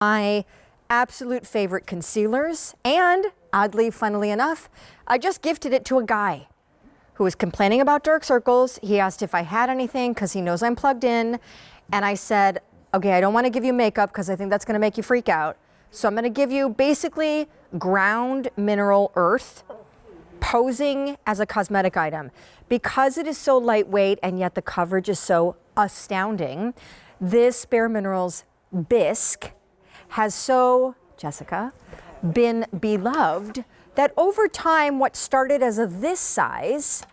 My absolute favorite concealers, and oddly, funnily enough, I just gifted it to a guy who was complaining about dark circles. He asked if I had anything because he knows I'm plugged in, and I said, okay, I don't want to give you makeup because I think that's going to make you freak out. So I'm going to give you basically ground mineral earth posing as a cosmetic item. Because it is so lightweight and yet the coverage is so astounding, this bareMinerals Bisque has so, Jessica, been beloved that over time what started as of this size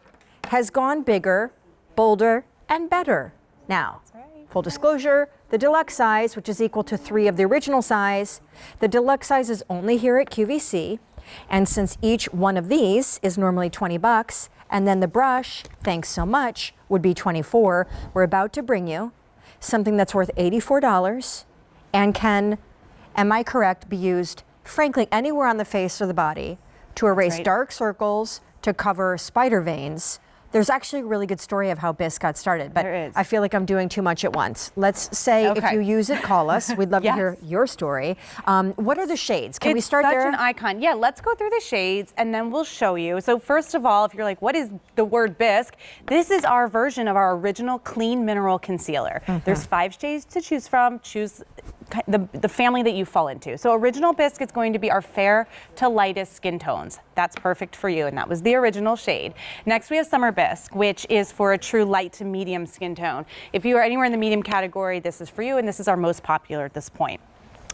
has gone bigger, bolder, and better. Now, full disclosure, the deluxe size, which is equal to 3 of the original size, the deluxe size is only here at QVC, and since each one of these is normally 20 bucks, and then the brush, thanks so much, would be 24, we're about to bring you something that's worth $84 and can, am I correct, be used, frankly, anywhere on the face or the body to erase dark circles, to cover spider veins. There's actually a really good story of how Bisque got started, but I feel like I'm doing too much at once. Let's say if you use it, call us. We'd love to hear your story. What are the shades? Can we start there? It's such an icon. Yeah, let's go through the shades and then we'll show you. So first of all, if you're like, what is the word Bisque? This is our version of our original clean mineral concealer. There's 5 shades to choose from. Choose the family that you fall into. So original Bisque is going to be our fair to lightest skin tones. That's perfect for you, and that was the original shade. Next we have Summer Bisque, which is for a true light to medium skin tone. If you are anywhere in the medium category, this is for you, and this is our most popular at this point.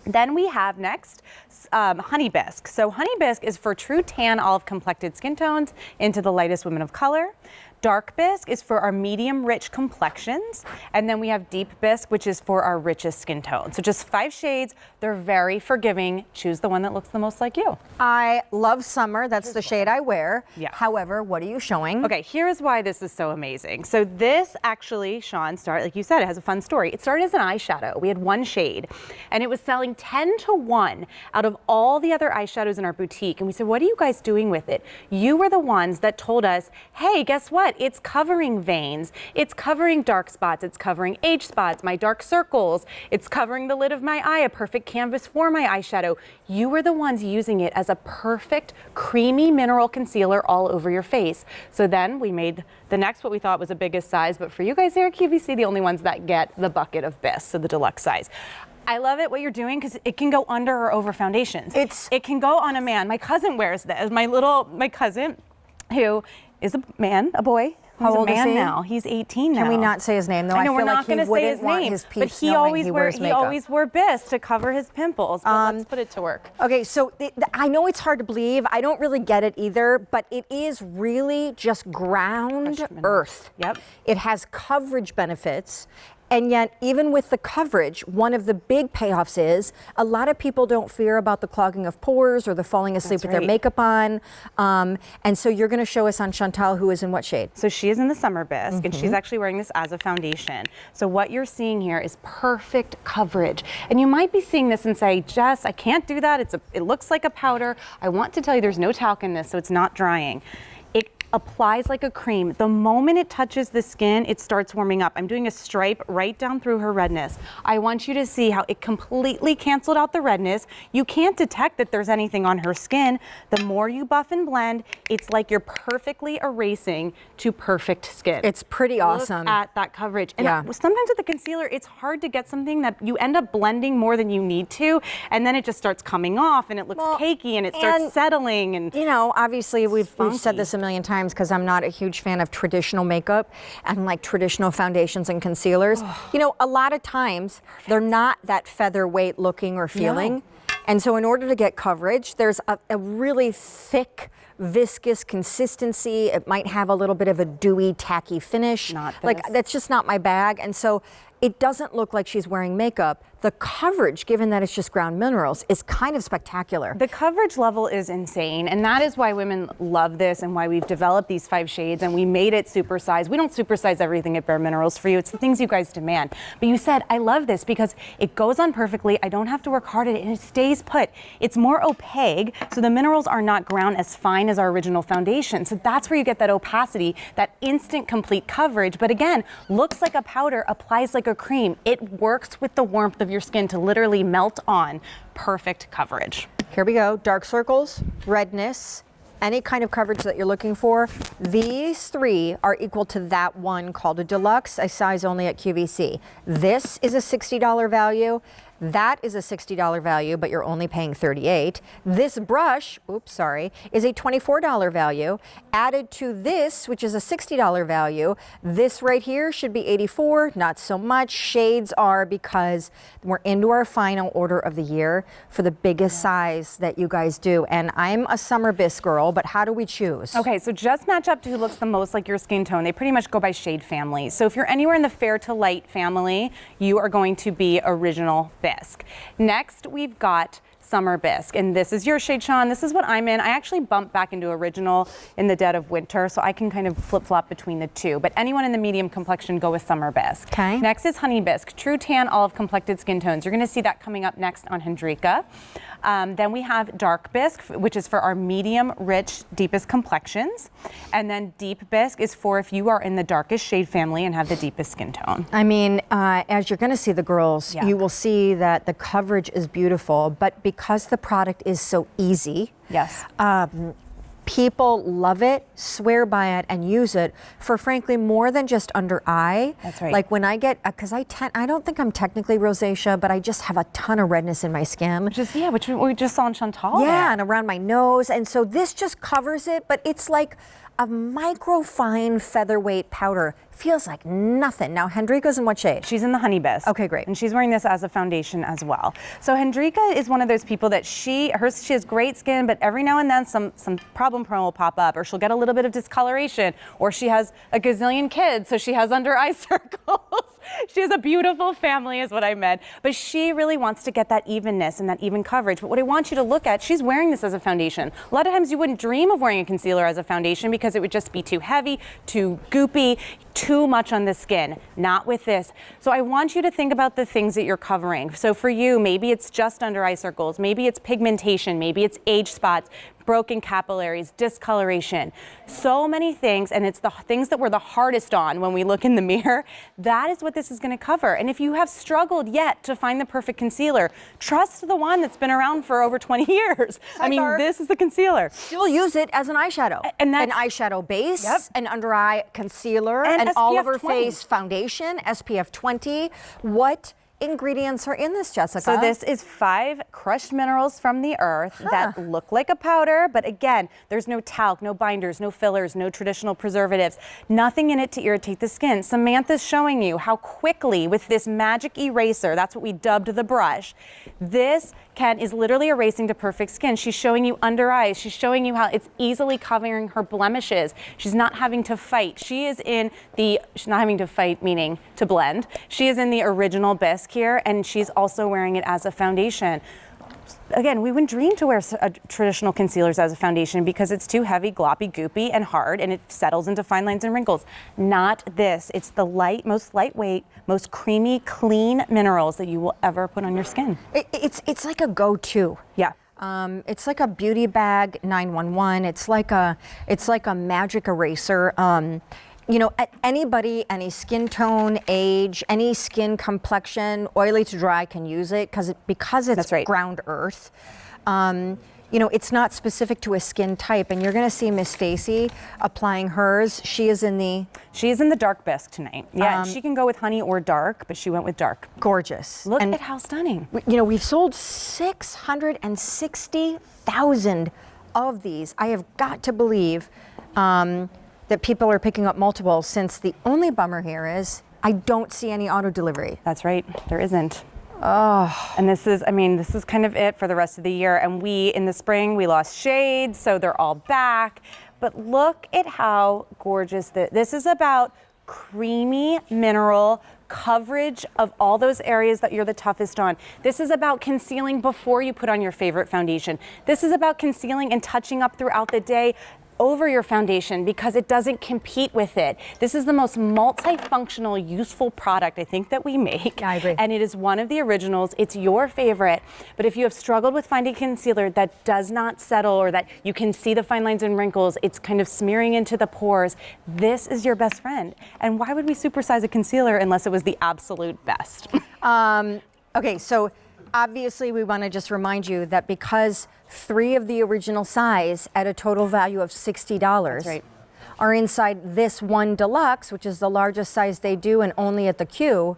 Then we have next Honey Bisque. So Honey Bisque is for true tan olive complected skin tones into the lightest women of color. Dark Bisque is for our medium rich complexions. And then we have Deep Bisque, which is for our richest skin tone. So just 5 shades. They're very forgiving. Choose the one that looks the most like you. I love Summer. That's the shade I wear. Yeah. However, what are you showing? Okay, here's why this is so amazing. So this actually, Sean, started, like you said, it has a fun story. It started as an eyeshadow. We had 1 shade, and it was selling 10 to 1 out of all the other eyeshadows in our boutique. And we said, what are you guys doing with it? You were the ones that told us, hey, guess what? It's covering veins, it's covering dark spots, it's covering age spots, my dark circles, it's covering the lid of my eye, a perfect canvas for my eyeshadow. You were the ones using it as a perfect creamy mineral concealer all over your face. So then we made the next what we thought was the biggest size, but for you guys here at QVC, the only ones that get the bucket of Bisque, so the deluxe size. I love it what you're doing because it can go under or over foundations. It can go on a man. My cousin wears this. My cousin, who is a man, a boy. How old is he? now? He's 18 now. Can we not say his name though? I know feel we're like not going to say his name, but he always wore Bisque to cover his pimples. But let's put it to work. Okay, so I know it's hard to believe. I don't really get it either, but it is really just ground earth. Yep. It has coverage benefits. And yet, even with the coverage, one of the big payoffs is a lot of people don't fear about the clogging of pores or the falling asleep with their makeup on. And so you're going to show us on Chantal, who is in what shade? So she is in the Summer Bisque, and she's actually wearing this as a foundation. So what you're seeing here is perfect coverage. And you might be seeing this and say, Jess, I can't do that. It looks like a powder. I want to tell you there's no talc in this, so it's not drying. Applies like a cream. The moment it touches the skin, it starts warming up. I'm doing a stripe right down through her redness. I want you to see how it completely canceled out the redness. You can't detect that there's anything on her skin. The more you buff and blend, it's like you're perfectly erasing to perfect skin. It's pretty awesome. Look at that coverage. And sometimes with the concealer, it's hard to get something that you end up blending more than you need to, and then it just starts coming off and it looks cakey and it starts settling. And you know, obviously we've said this a million times because I'm not a huge fan of traditional makeup and like traditional foundations and concealers. You know, a lot of times they're not that featherweight looking or feeling. And so in order to get coverage, there's a really thick, viscous consistency. It might have a little bit of a dewy, tacky finish. Like that's just not my bag. And so it doesn't look like she's wearing makeup. The coverage, given that it's just ground minerals, is kind of spectacular. The coverage level is insane, and that is why women love this and why we've developed these 5 shades and we made it supersize. We don't supersize everything at bareMinerals for you. It's the things you guys demand. But you said, I love this because it goes on perfectly. I don't have to work hard at it, and it stays put. It's more opaque, so the minerals are not ground as fine as our original foundation. So that's where you get that opacity, that instant complete coverage. But again, looks like a powder, applies like a cream. It works with the warmth of your skin to literally melt on. Perfect coverage. Here we go. Dark circles, redness, any kind of coverage that you're looking for. These three are equal to that one called a Deluxe, a size only at QVC. This is a $60 value. That is a $60 value, but you're only paying $38. This brush, oops, sorry, is a $24 value. Added to this, which is a $60 value, this right here should be $84, not so much. Shades are because we're into our final order of the year for the biggest size that you guys do. And I'm a summer bisque girl, but how do we choose? Okay, so just match up to who looks the most like your skin tone. They pretty much go by shade family. So if you're anywhere in the fair to light family, you are going to be original bisque. Next, we've got Summer Bisque, and this is your shade, Sean. This is what I'm in. I actually bumped back into original in the dead of winter, so I can kind of flip-flop between the two. But anyone in the medium complexion, go with Summer Bisque. Okay. Next is Honey Bisque, true tan, olive complected skin tones. You're going to see that coming up next on Hendrika. Then we have Dark Bisque, which is for our medium, rich, deepest complexions. And then Deep Bisque is for if you are in the darkest shade family and have the deepest skin tone. I mean, as you're going to see the girls, you will see that the coverage is beautiful, but because the product is so easy, yes, people love it, swear by it, and use it for frankly more than just under eye. That's right. Like when I get, because I don't think I'm technically rosacea, but I just have a ton of redness in my skin. Which we just saw in Chantal. Yeah, and around my nose, and so this just covers it, but it's like a microfine featherweight powder. Feels like nothing. Now, Hendrika's in what shade? She's in the Honey Bisque. Okay, great. And she's wearing this as a foundation as well. So Hendrika is one of those people that she has great skin, but every now and then some problem prone will pop up, or she'll get a little bit of discoloration, or she has a gazillion kids, so she has under eye circles. She has a beautiful family is what I meant. But she really wants to get that evenness and that even coverage. But what I want you to look at, she's wearing this as a foundation. A lot of times you wouldn't dream of wearing a concealer as a foundation because it would just be too heavy, too goopy, too much on the skin. Not with this. So I want you to think about the things that you're covering. So for you, maybe it's just under eye circles, maybe it's pigmentation, maybe it's age spots, broken capillaries, discoloration, so many things, and it's the things that we're the hardest on when we look in the mirror. That is what this is going to cover. And if you have struggled yet to find the perfect concealer, trust the one that's been around for over 20 years. I mean, this is the concealer. Still use it as an eyeshadow. And that's an eyeshadow base, an under eye concealer, and an SPF all over 20. face foundation, SPF 20. What ingredients are in this, Jessica? So this is 5 crushed minerals from the earth that look like a powder, but again, there's no talc, no binders, no fillers, no traditional preservatives, nothing in it to irritate the skin. Samantha's showing you how quickly with this magic eraser, that's what we dubbed the brush, this is literally erasing to perfect skin. She's showing you under eyes. She's showing you how it's easily covering her blemishes. She's not having to fight. She's not having to fight, meaning to blend. She is in the original bisque here, and she's also wearing it as a foundation. Again, we wouldn't dream to wear traditional concealers as a foundation because it's too heavy, gloppy, goopy, and hard, and it settles into fine lines and wrinkles. Not this. It's the most lightweight, most creamy, clean minerals that you will ever put on your skin. It's like a go-to. Yeah. It's like a beauty bag 911. It's like a magic eraser. You know, anybody, any skin tone, age, any skin complexion, oily to dry can use it because it's ground earth. You know, it's not specific to a skin type, and you're going to see Miss Stacy applying hers. She is in the dark bisque tonight. Yeah, she can go with honey or dark, but she went with dark. Gorgeous. Look at how stunning. You know, we've sold 660,000 of these. I have got to believe that people are picking up multiple, since the only bummer here is I don't see any auto delivery. That's right, there isn't. Oh. And this is kind of it for the rest of the year. And in the spring, we lost shades, so they're all back. But look at how gorgeous this is about creamy mineral coverage of all those areas that you're the toughest on. This is about concealing before you put on your favorite foundation. This is about concealing and touching up throughout the day over your foundation because it doesn't compete with it. This is the most multifunctional, useful product I think that we make. I agree. And it is one of the originals. It's your favorite. But if you have struggled with finding concealer that does not settle, or that you can see the fine lines and wrinkles, it's kind of smearing into the pores, this is your best friend. And why would we supersize a concealer unless it was the absolute best? Okay, so obviously we want to just remind you that because 3 of the original size at a total value of $60 That's right. are inside this one Deluxe, which is the largest size they do and only at the Q,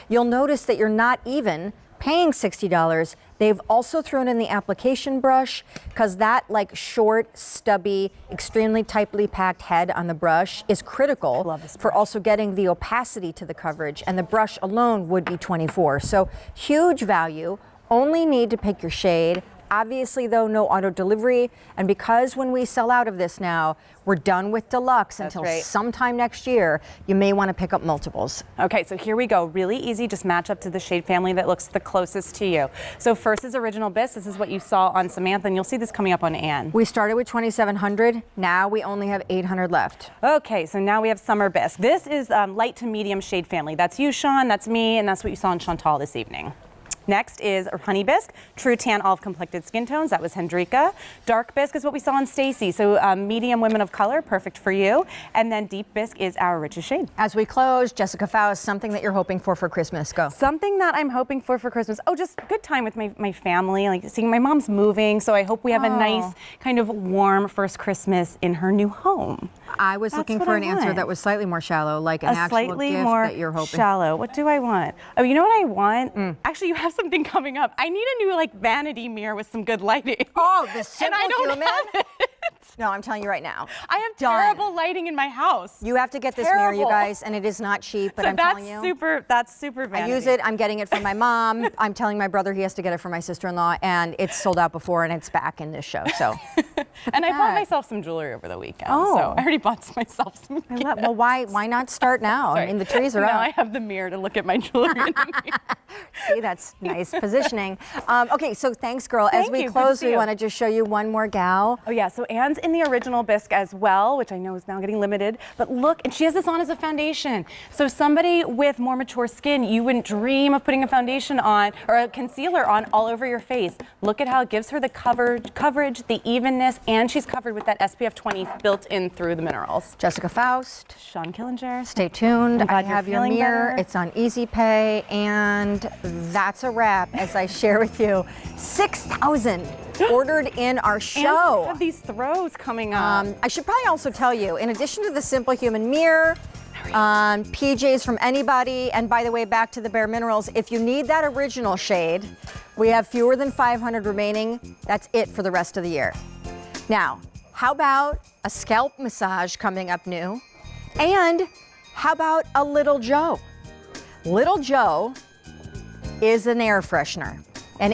you'll notice that you're not even paying $60. They've also thrown in the application brush because that like short, stubby, extremely tightly packed head on the brush is critical love this for also getting the opacity to the coverage, and the brush alone would be $24. So huge value, only need to pick your shade. Obviously though, no auto delivery, and because when we sell out of this now, we're done with Deluxe until right. sometime next year, you may want to pick up multiples. Okay, so here we go. Really easy, just match up to the shade family that looks the closest to you. So first is Original Bisque. This is what you saw on Samantha, and you'll see this coming up on Anne. We started with 2,700, now we only have 800 left. Okay, so now we have Summer Bisque. This is light to medium shade family. That's you, Sean, that's me, and that's what you saw in Chantal this evening. Next is Honey Bisque, true tan olive complected skin tones. That was Hendrika. Dark Bisque is what we saw in Stacy. So medium women of color, perfect for you. And then Deep Bisque is our richest shade. As we close, Jessica Faust, something that you're hoping for Christmas. Go. Something that I'm hoping for Christmas. Oh, just good time with my family. Like seeing my mom's moving, so I hope we have a nice kind of warm first Christmas in her new home. I was looking for an answer that was slightly more shallow, like an actual slightly gift more that you're hoping. shallow. What do I want? Oh, you know what I want? Actually, you have something coming up. I need a new like vanity mirror with some good lighting. Oh, the simple and I don't human. have it. No, I'm telling you right now. I have Done. terrible lighting in my house. You have to get this mirror, you Terrible. guys, and it is not cheap, but So I'm telling you. That's super I vanity. use it. I'm getting it from my mom. I'm telling my brother he has to get it for my sister-in-law, and it's sold out before, and it's back in this show. So, And I bought that. myself some jewelry over the weekend. Oh. So I already bought myself some gifts. well, why not start now? I mean, the trees are now up. I have the mirror to look at my jewelry in the mirror. See, that's nice positioning. Okay, so thanks, girl. As Thank we you. Good to close, see we you. want to just show you one more gal. Oh yeah, so Anne's in the Original Bisque as well, which I know is now getting limited. But look, and she has this on as a foundation. So somebody with more mature skin, you wouldn't dream of putting a foundation on or a concealer on all over your face. Look at how it gives her the coverage, the evenness, and she's covered with that SPF 20 built in through the minerals. Jessica Faust. Sean Killinger. Stay tuned. I'm glad I you're have your feeling mirror. better. It's on Easy Pay, and that's a wrap. As I share with you, 6,000 ordered in our And show. we have these throws coming up. I should probably also tell you, in addition to the Simple Human mirror, PJs from anybody, and by the way, back to the bareMinerals, if you need that original shade, we have fewer than 500 remaining. That's it for the rest of the year. Now, how about a scalp massage coming up new? And how about a Little Joe? Little Joe is an air freshener.